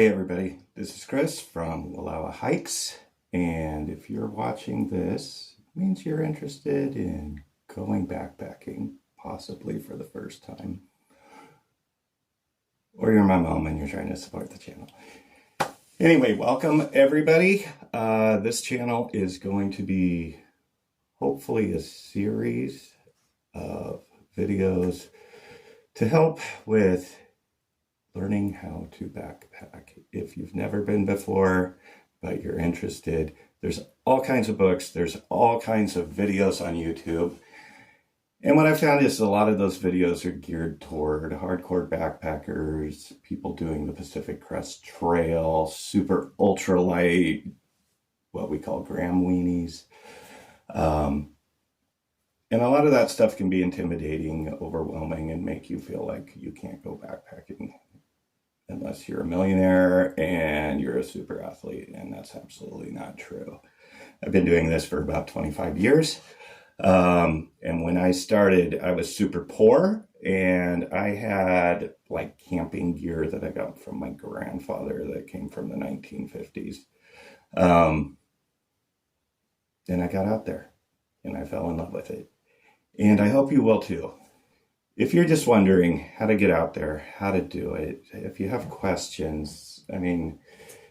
Hey everybody, this is Chris from Wallowa Hikes, and if you're watching this, it means you're interested in going backpacking, possibly for the first time, or you're my mom and you're trying to support the channel. Anyway, welcome everybody. This channel is going to be hopefully a series of videos to help with learning how to backpack. If you've never been before, but you're interested, there's all kinds of books, there's all kinds of videos on YouTube. And what I found is a lot of those videos are geared toward hardcore backpackers, people doing the Pacific Crest Trail, super ultralight, what we call gram weenies. And a lot of that stuff can be intimidating, overwhelming, and make you feel like you can't go backpacking unless you're a millionaire and you're a super athlete, and that's absolutely not true. I've been doing this for about 25 years. And when I started, I was super poor, and I had like camping gear that I got from my grandfather that came from the 1950s. And I got out there and I fell in love with it. And I hope you will too. If you're just wondering how to get out there, how to do it, if you have questions, I mean,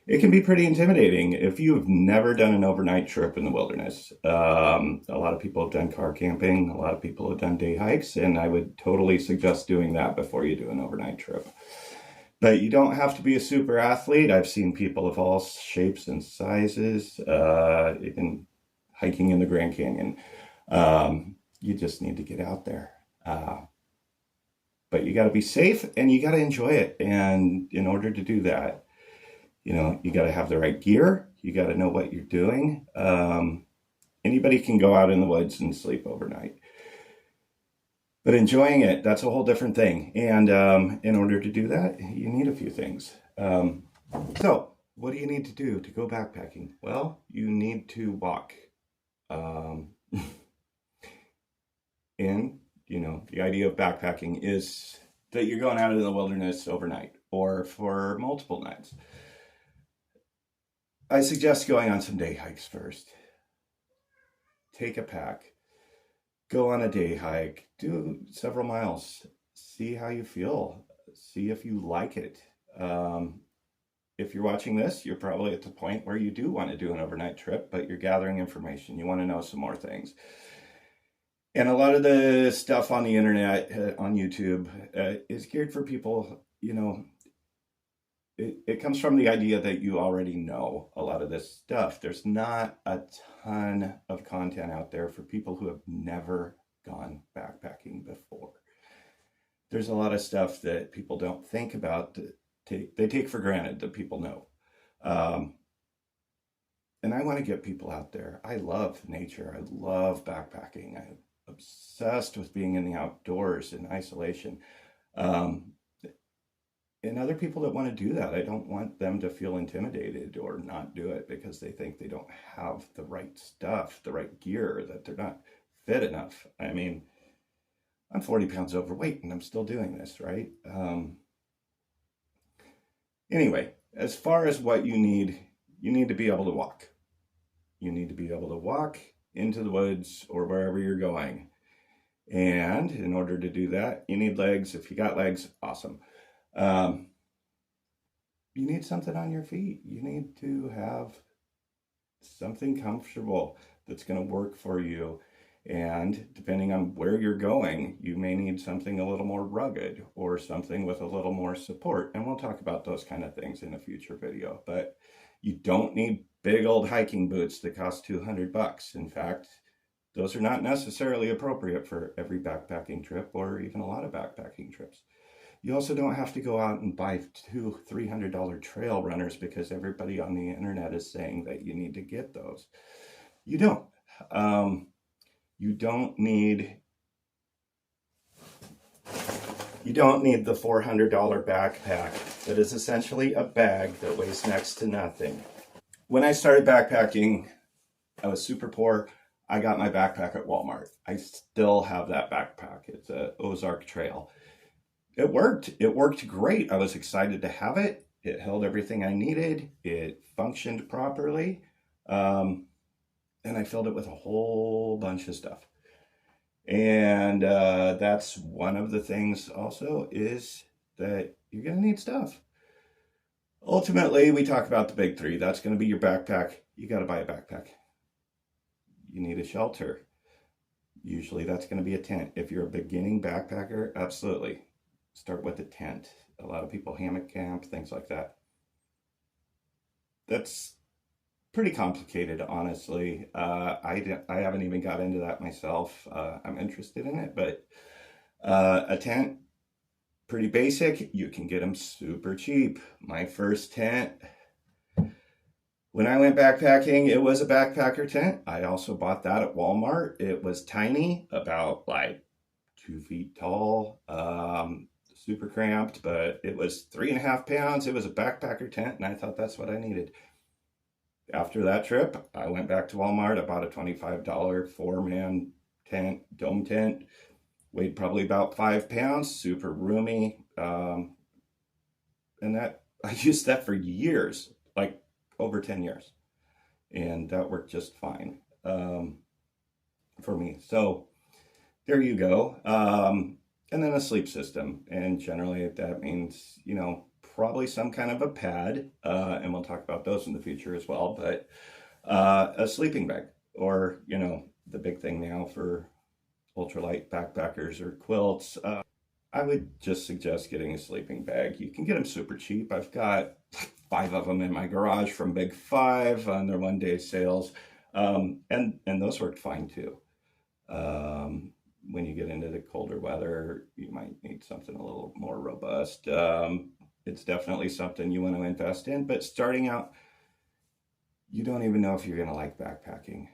it can be pretty intimidating. If you've never done an overnight trip in the wilderness, a lot of people have done car camping, a lot of people have done day hikes, and I would totally suggest doing that before you do an overnight trip. But you don't have to be a super athlete. I've seen people of all shapes and sizes, even hiking in the Grand Canyon. You just need to get out there. But you got to be safe and you got to enjoy it. And in order to do that, you got to have the right gear. You got to know what you're doing. Anybody can go out in the woods and sleep overnight. But enjoying it, that's a whole different thing. And in order to do that, you need a few things. So what do you need to do to go backpacking? Well, you need to walk. And the idea of backpacking is that you're going out in the wilderness overnight or for multiple nights. I suggest going on some day hikes first. Take a pack, go on a day hike, do several miles, see how you feel, see if you like it. If you're watching this, you're probably at the point where you do want to do an overnight trip, but you're gathering information. You want to know some more things. And a lot of the stuff on the internet, on YouTube, is geared for people, it comes from the idea that you already know a lot of this stuff. There's not a ton of content out there for people who have never gone backpacking before. There's a lot of stuff that people don't think about, they take for granted that people know. And I want to get people out there. I love nature. I love backpacking. I'm obsessed with being in the outdoors in isolation. And other people that want to do that, I don't want them to feel intimidated or not do it because they think they don't have the right stuff, the right gear, that they're not fit enough. I mean, I'm 40 pounds overweight and I'm still doing this, right? Anyway, as far as what you need to be able to walk. You need to be able to walk into the woods or wherever you're going. And in order to do that, you need legs. If you got legs, awesome. You need something on your feet. You need to have something comfortable that's going to work for you. And depending on where you're going, you may need something a little more rugged or something with a little more support. And we'll talk about those kind of things in a future video. But you don't need big old hiking boots that cost $200. In fact, those are not necessarily appropriate for every backpacking trip or even a lot of backpacking trips. You also don't have to go out and buy $200-$300 trail runners because everybody on the internet is saying that you need to get those. You don't. You don't need the $400 backpack that is essentially a bag that weighs next to nothing. When I started backpacking, I was super poor. I got my backpack at Walmart. I still have that backpack. It's a Ozark Trail. It worked. It worked great. I was excited to have it. It held everything I needed. It functioned properly. Um, and I filled it with a whole bunch of stuff. And that's one of the things also is that you're going to need stuff. Ultimately, we talk about the big three. That's going to be your backpack. You got to buy a backpack. You need a shelter. Usually that's going to be a tent. If you're a beginning backpacker, absolutely. Start with a tent. A lot of people hammock camp, things like that. That's pretty complicated, honestly. I haven't even got into that myself. I'm interested in it, but a tent, pretty basic. You can get them super cheap. My first tent, when I went backpacking, it was a backpacker tent. I also bought that at Walmart. It was tiny, about like 2 feet tall, super cramped, but it was 3.5 pounds. It was a backpacker tent, and I thought that's what I needed. After that trip, I went back to Walmart. I bought a $25 4-man tent, dome tent, weighed probably about 5 pounds, super roomy. And that I used that for years, like over 10 years. And that worked just fine for me. So there you go. And then a sleep system. And generally that means, probably some kind of a pad. And we'll talk about those in the future as well. But a sleeping bag, or, the big thing now for ultralight backpackers or quilts. I would just suggest getting a sleeping bag. You can get them super cheap. I've got 5 of them in my garage from Big Five on their one-day sales. And those worked fine too. When you get into the colder weather, you might need something a little more robust. It's definitely something you want to invest in, but starting out, you don't even know if you're going to like backpacking.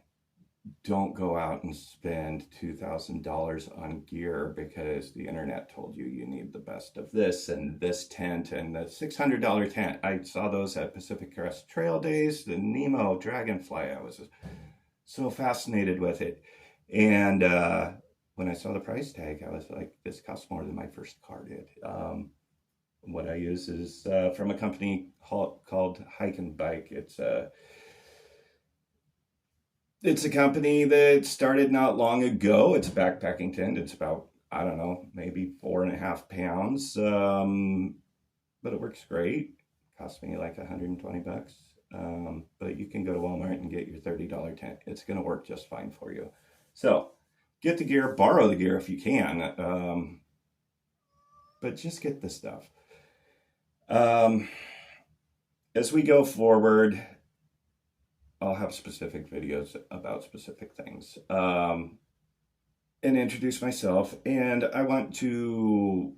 Don't go out and spend $2,000 on gear because the internet told you need the best of this and this tent and the $600 tent. I saw those at Pacific Crest Trail Days, the Nemo Dragonfly. I was so fascinated with it. And when I saw the price tag, I was like, this costs more than my first car did. What I use is from a company called Hike and Bike. It's a company that started not long ago. It's a backpacking tent. It's about, I don't know, maybe 4.5 pounds. But it works great. Cost me like $120. But you can go to Walmart and get your $30 tent. It's going to work just fine for you. So get the gear, borrow the gear if you can. But just get the stuff. As we go forward, I'll have specific videos about specific things, and introduce myself. And I want to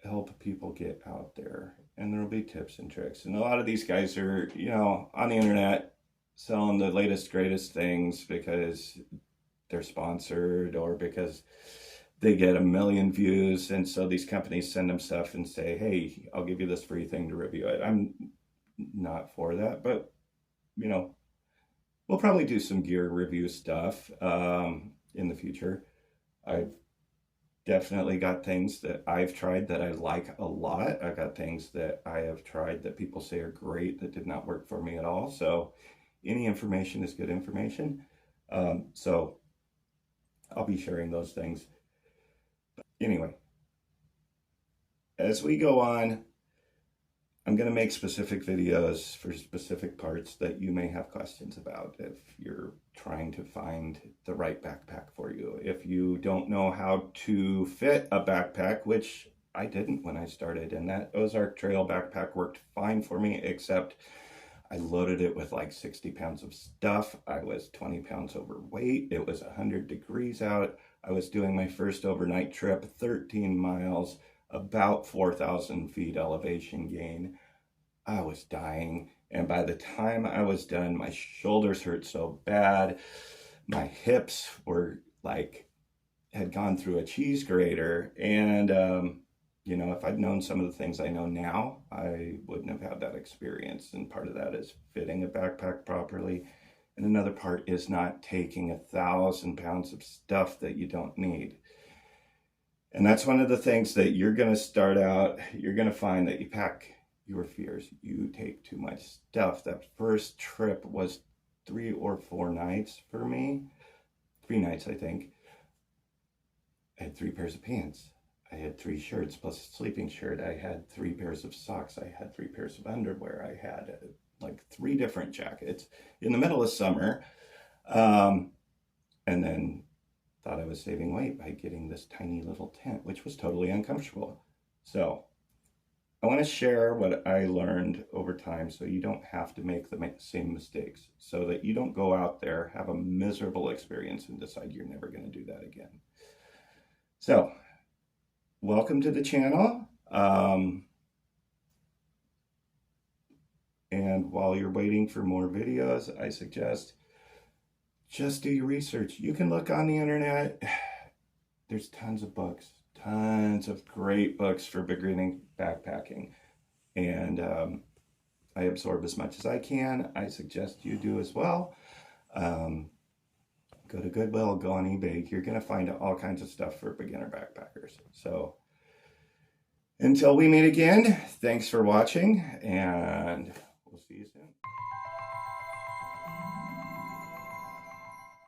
help people get out there, and there'll be tips and tricks. And a lot of these guys are, on the internet selling the latest, greatest things because they're sponsored or because they get 1 million views. And so these companies send them stuff and say, hey, I'll give you this free thing to review it. I'm not for that, but we'll probably do some gear review stuff in the future. I've definitely got things that I've tried that I like a lot. I've got things that I have tried that people say are great that did not work for me at all. So any information is good information. So I'll be sharing those things. Anyway, as we go on, I'm going to make specific videos for specific parts that you may have questions about if you're trying to find the right backpack for you. If you don't know how to fit a backpack, which I didn't when I started, and that Ozark Trail backpack worked fine for me, except I loaded it with like 60 pounds of stuff. I was 20 pounds overweight. It was 100 degrees out. I was doing my first overnight trip, 13 miles, about 4,000 feet elevation gain. I was dying. And by the time I was done, my shoulders hurt so bad. My hips were had gone through a cheese grater. And, if I'd known some of the things I know now, I wouldn't have had that experience. And part of that is fitting a backpack properly. And another part is not taking 1,000 pounds of stuff that you don't need. And that's one of the things that you're going to start out, you're going to find that you pack your fears. You take too much stuff. That first trip was 3 or 4 nights for me. 3 nights, I think. I had 3 pairs of pants. I had 3 shirts plus a sleeping shirt. I had 3 pairs of socks. I had 3 pairs of underwear. I had like 3 different jackets in the middle of summer. And then thought I was saving weight by getting this tiny little tent, which was totally uncomfortable. So I want to share what I learned over time so you don't have to make the same mistakes, so that you don't go out there, have a miserable experience, and decide you're never going to do that again. So welcome to the channel. And while you're waiting for more videos, I suggest just do your research. You can look on the internet. There's tons of books, tons of great books for beginning backpacking. And I absorb as much as I can. I suggest you do as well. Go to Goodwill, go on eBay. You're going to find all kinds of stuff for beginner backpackers. So until we meet again, thanks for watching, and we'll see you soon.